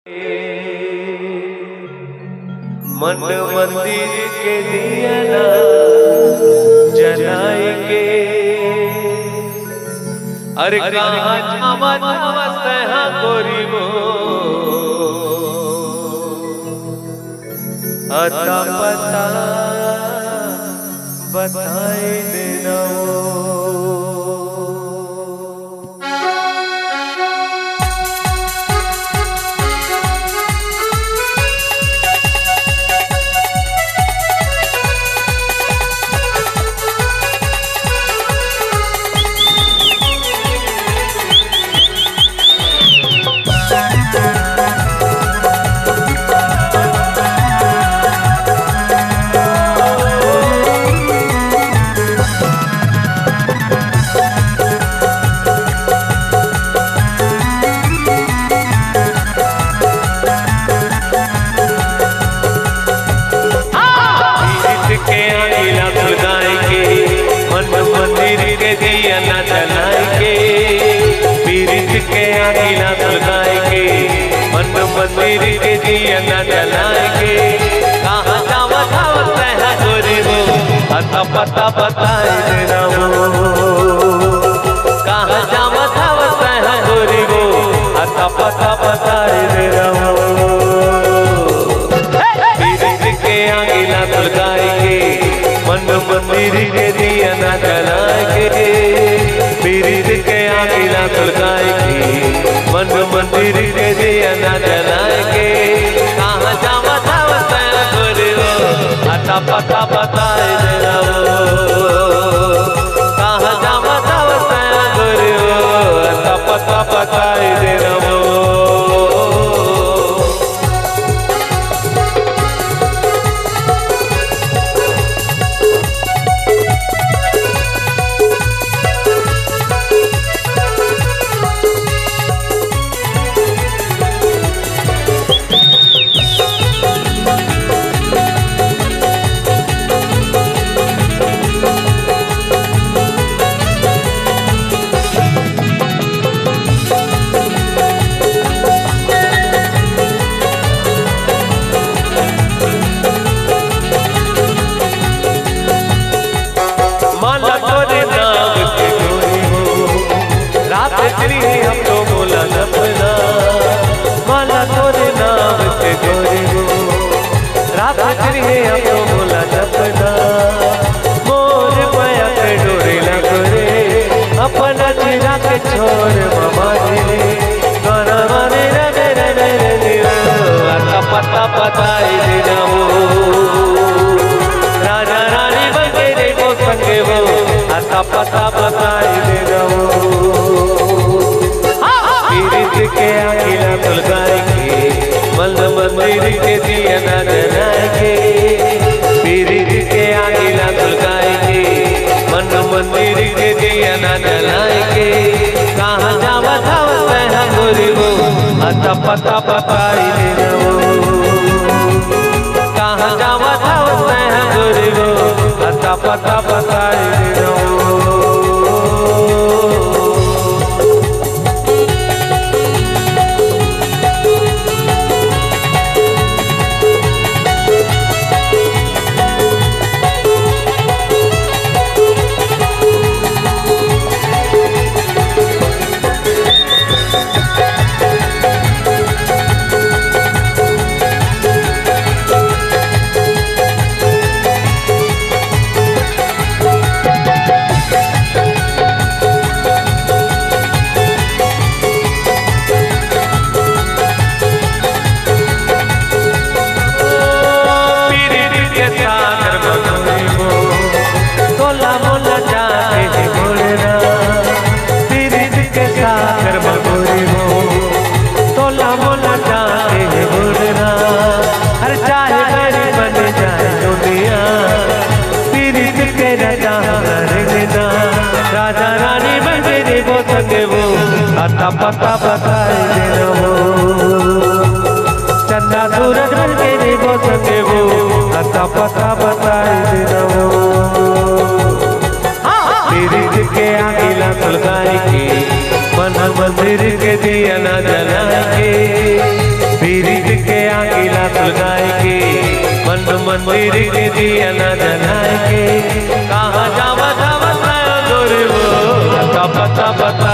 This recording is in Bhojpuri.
मन मंदिर के दिया ना जलाएंगे। अरे कहाँ जावा गोरी वो अता पता बताए देना दिया ना जलाएंगे। पीरित के आगीला सुलगाएंगे। मन मंदिर के दिया ना जलाएंगे। कहाँ जावा धावत है गोरी वो अता पता बताए देना वो। कहाँ जावा धावत है गोरी वो अता पता बताए देना वो। पीरित के आगीला सुलगाएंगे। मन मंदिर के दिया ना जलाएंगे। पीरित के आगीला सुलगाएंगे। मन मंदिर के दिया ना जलाएंगे। कहाँ जावा धावत है गोरी वो अता पता बताए देना वो। कहाँ जावा धावत है गोरी वो अता पता बताए देना वो। माला तोरे नाम के गोरी हो रात तेरी हम तो बोला सपना। माला तोरे नाम के गोरी हो रात तेरी हम तो बोला सपना। मोर माया के डोरे लगरे अपना चिरा के छोड़ मामा रे गाना मारे रे रे रे रे अता पता बताए देना वो। राजा रानी बंगे वो संगे वो अता पता बताए देना वो। पीरित के आगीला सुलगाएंगे। मन मंदिर के दिया ना जलाएंगे। पीरित के आगीला सुलगाएंगे। मन मंदिर के दिया ना जलाएंगे। कहाँ जावा धावत है गोरी वो अता पता बताए देना वो। कहाँ जावा धावत है गोरी वो अता पता बताए देना वो। राजा रानी बंगे वो संगे वो अता पता बताए देना वो। चंदा सूरज बंगे वो संगे वो अता पता बताए देना वो। पीरित के आगीला सुलगाएंगे। मन मंदिर के दिया ना जलाएंगे। सुलगाए के मन मंदिर के दिया न जलाए के कहाँ जावा जावा गोरे हो का पता बता